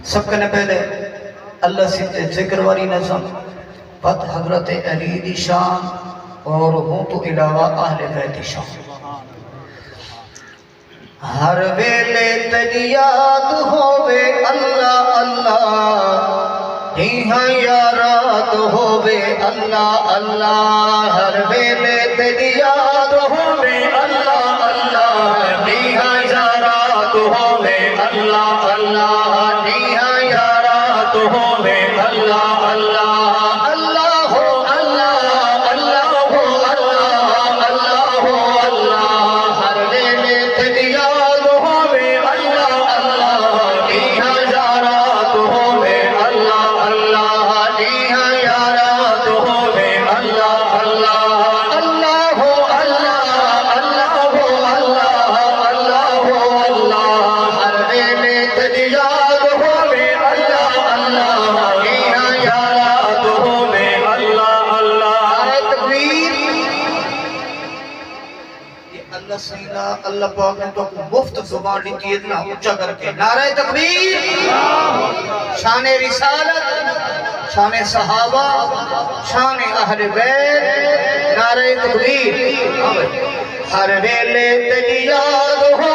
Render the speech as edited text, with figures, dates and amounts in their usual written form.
سب کے پہلے اللہ سے ذکر والی نظم بد حضرت علی دی شان اور ہوں تو علاوہ اہل بیت شان ہر ویلے تیری یاد ہووے اللہ اللہ ہاں یارات ہووے اللہ اللہ ہر ویلے تیری یاد ہووے اللہ اللہ ہاں یارات ہووے اللہ اللہ ہاں یارات ہووے اللہ اللہ اللہ ہو اللہ اللہ ہو اللہ اللہ ہو اللہ ہر ویلے تیری یاد ہووے اللہ اللہ ہاں یارات ہووے اللہ اللہ ہاں یارات ہووے اللہ اللہ اللہ ہو اللہ اللہ ہو اللہ اللہ ہو اللہ ہر ویلے تیری یاد ہووے اللہ اللہ ہاں یارات ہووے اللہ اللہ تکبیر یہ اللہ سینا اللہ پاک نے تو مفت زبان لیتی ہے اتنا اونچا کر کے نعرہ تکبیر شان رسالت شان صحابہ شان اہل بیت نعرہ تکبیر ہر ویلے تیری یاد ہو